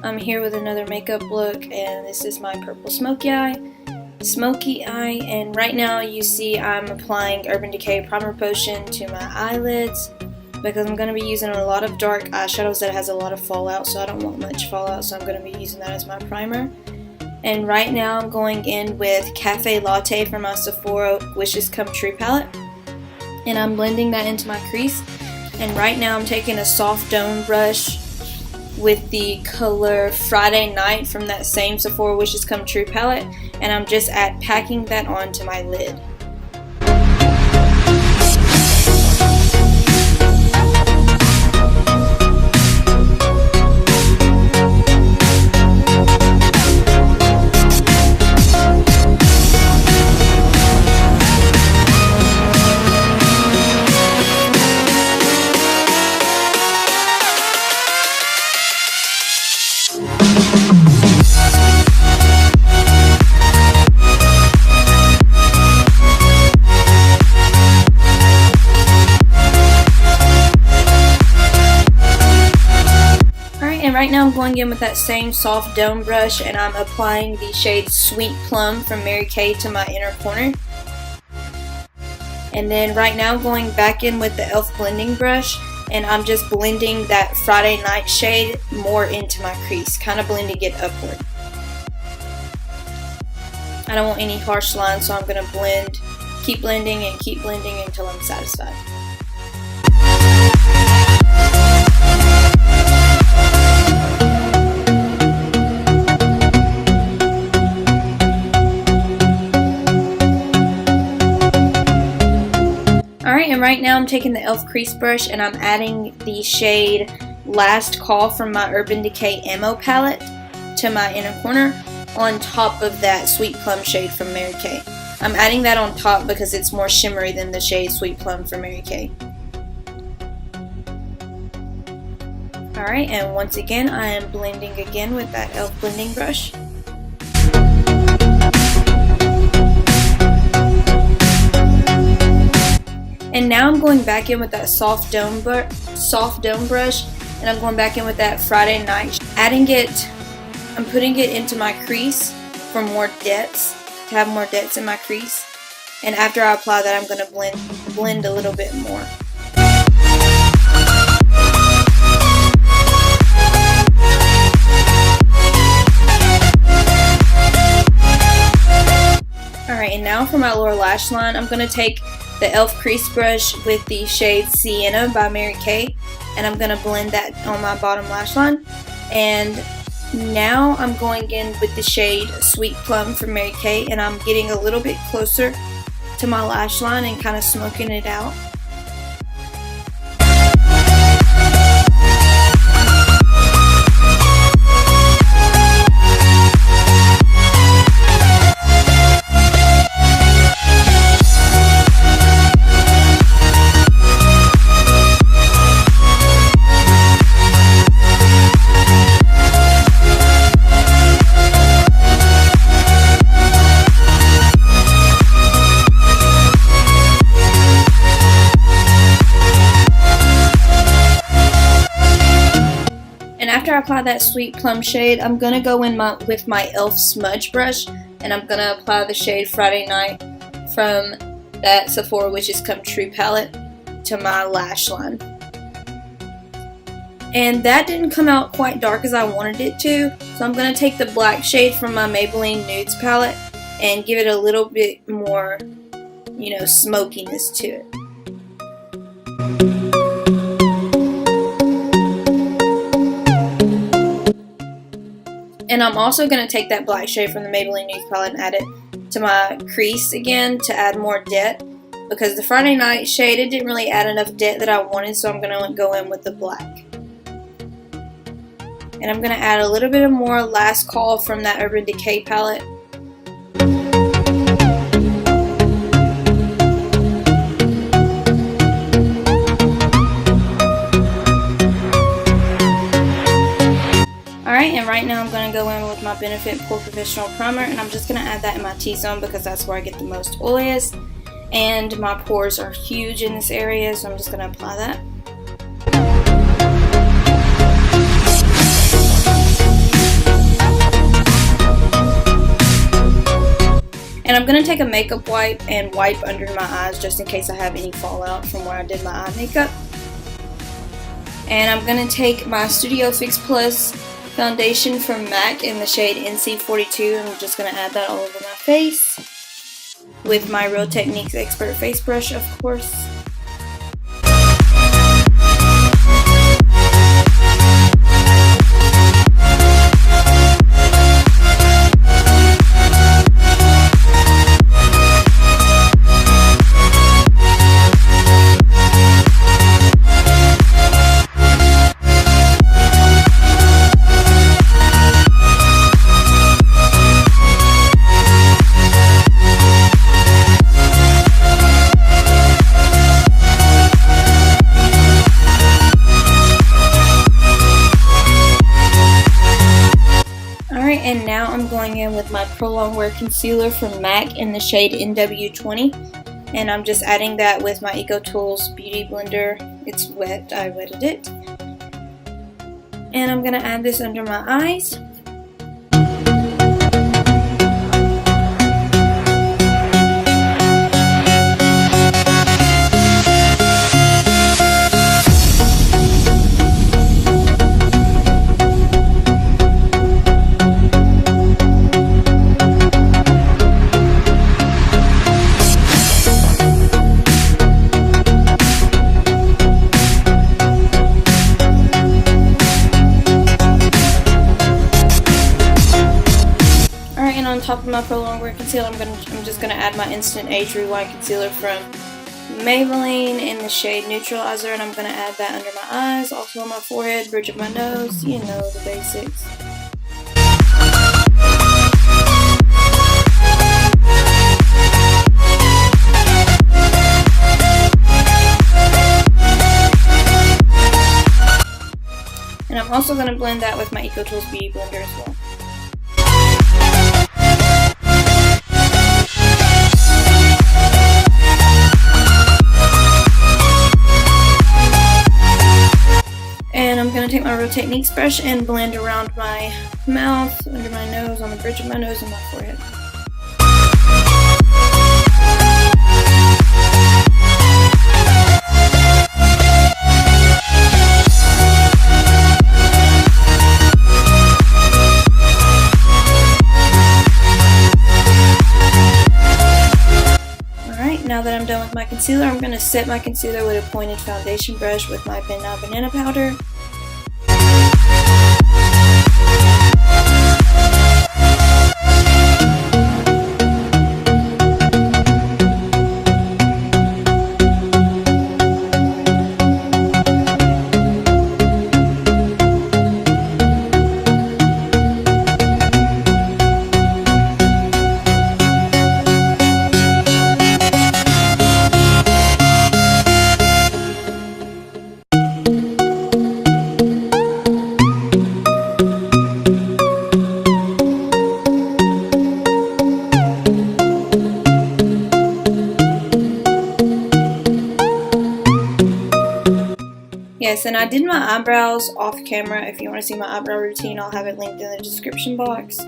I'm here with another makeup look, and this is my purple smoky eye. And right now you see I'm applying Urban Decay Primer Potion to my eyelids because I'm going to be using a lot of dark eyeshadows that has a lot of fallout, so I don't want much fallout, so I'm going to be using that as my primer. And right now I'm going in with Cafe Latte from my Sephora Wishes Come True palette, and I'm blending that into my crease. And right now I'm taking a soft dome brush with the color Friday Night from that same Sephora Wishes Come True palette, and I'm just packing that onto my lid. Right now I'm going in with that same soft dome brush, and I'm applying the shade Sweet Plum from Mary Kay to my inner corner. And then right now I'm going back in with the e.l.f. blending brush, and I'm just blending that Friday Night shade more into my crease, kind of blending it upward. I don't want any harsh lines, so I'm going to keep blending until I'm satisfied. Alright, and right now I'm taking the e.l.f. crease brush and I'm adding the shade Last Call from my Urban Decay Ammo palette to my inner corner on top of that Sweet Plum shade from Mary Kay. I'm adding that on top because it's more shimmery than the shade Sweet Plum from Mary Kay. Alright, and once again I am blending again with that e.l.f. blending brush. And now I'm going back in with that soft dome brush, and I'm going back in with that Friday Night. I'm putting it into my crease for more depths, to have more depths in my crease. And after I apply that, I'm going to blend a little bit more. Alright, and now for my lower lash line, I'm going to take the e.l.f. crease brush with the shade Sienna by Mary Kay, and I'm going to blend that on my bottom lash line. And now I'm going in with the shade Sweet Plum from Mary Kay, and I'm getting a little bit closer to my lash line and kind of smoking it out. After I apply that Sweet Plum shade, I'm going to go in with my e.l.f. smudge brush, and I'm going to apply the shade Friday Night from that Sephora Wishes Come True palette to my lash line. And that didn't come out quite dark as I wanted it to, so I'm going to take the black shade from my Maybelline Nudes palette and give it a little bit more, smokiness to it. And I'm also going to take that black shade from the Maybelline Nudes palette and add it to my crease again to add more depth, because the Friday Night shade, it didn't really add enough depth that I wanted, so I'm going to go in with the black. And I'm going to add a little bit of more Last Call from that Urban Decay palette. Alright, and right now I'm going to go in with my Benefit Pore Professional Primer, and I'm just going to add that in my T-zone because that's where I get the most oiliest, and my pores are huge in this area, so I'm just going to apply that. I'm going to take a makeup wipe and wipe under my eyes just in case I have any fallout from where I did my eye makeup. And I'm going to take my Studio Fix Plus foundation from MAC in the shade NC42, and I'm just going to add that all over my face with my Real Techniques Expert Face Brush, of course. And now I'm going in with my Prolongwear Concealer from MAC in the shade NW20. And I'm just adding that with my EcoTools Beauty Blender. It's wet, I wetted it. And I'm going to add this under my eyes. On top of my Prolongwear Concealer, I'm just gonna add my Instant Age Rewind Concealer from Maybelline in the shade Neutralizer, and I'm gonna add that under my eyes, also on my forehead, bridge of my nose, you know, the basics. And I'm also gonna blend that with my EcoTools Beauty Blender as well. And I'm going to take my Real Techniques brush and blend around my mouth, under my nose, on the bridge of my nose, and my forehead. Alright, now that I'm done with my concealer, I'm going to set my concealer with a pointed foundation brush with my BenNye Banana Powder. Yes, and I did my eyebrows off camera. If you want to see my eyebrow routine, I'll have it linked in the description box.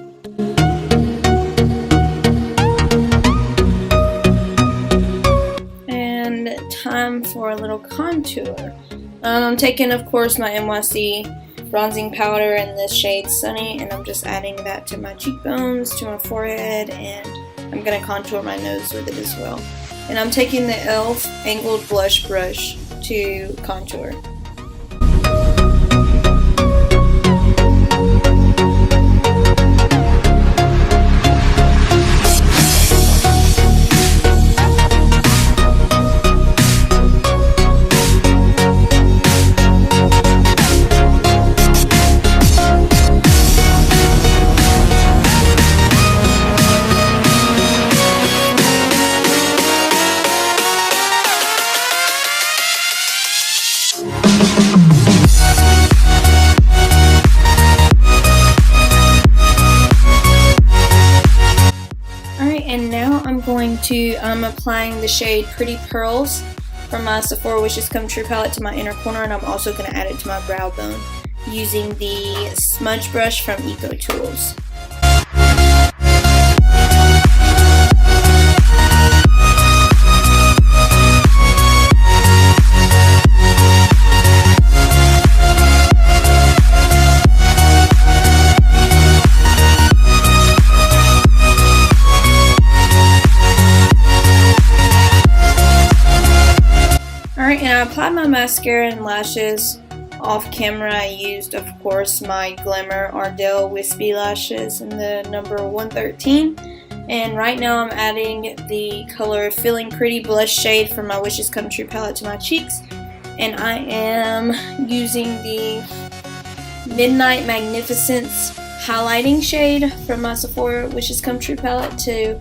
And time for a little contour. I'm taking, of course, my NYC bronzing powder in this shade Sunny, and I'm just adding that to my cheekbones, to my forehead, and I'm going to contour my nose with it as well. And I'm taking the e.l.f. angled blush brush to contour. I'm applying the shade Pretty Pearls from my Sephora Wishes Come True palette to my inner corner, and I'm also going to add it to my brow bone using the smudge brush from EcoTools. mascara and lashes. Off camera I used, of course, my Glamour Ardell Wispy lashes in the number 113. And right now I'm adding the color Feeling Pretty blush shade from my Wishes Come True palette to my cheeks. And I am using the Midnight Magnificence highlighting shade from my Sephora Wishes Come True palette to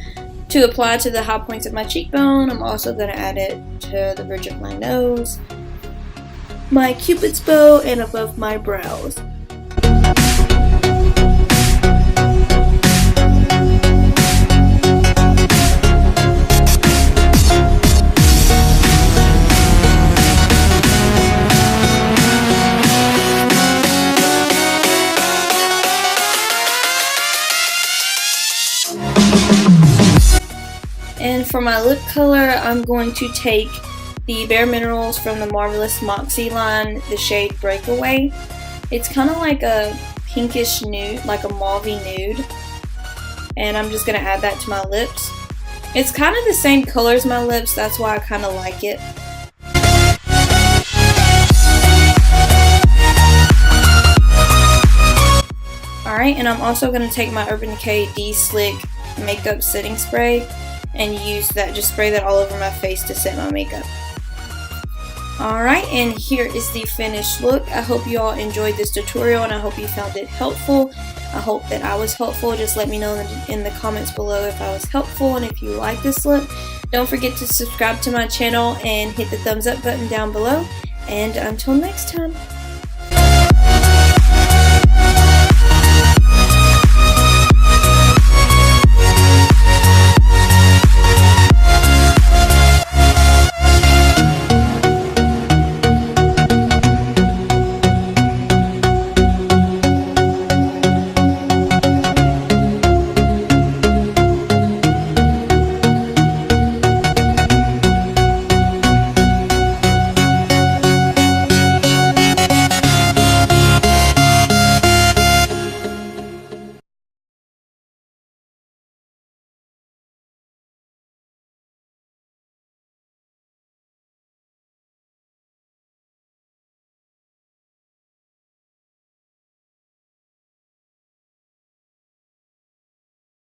apply to the high points of my cheekbone. I'm also going to add it to the bridge of my nose, my cupid's bow, and above my brows. And for my lip color, I'm going to take the Bare Minerals from the Marvelous Moxie line, the shade Breakaway. It's kind of like a pinkish nude, like a mauvey nude. And I'm just going to add that to my lips. It's kind of the same color as my lips, that's why I kind of like it. Alright, and I'm also going to take my Urban Decay De-Slick makeup setting spray and use that, just spray that all over my face to set my makeup. Alright, and here is the finished look. I hope you all enjoyed this tutorial and I hope you found it helpful. I hope that I was helpful. Just let me know in the comments below if I was helpful and if you like this look. Don't forget to subscribe to my channel and hit the thumbs up button down below. And until next time.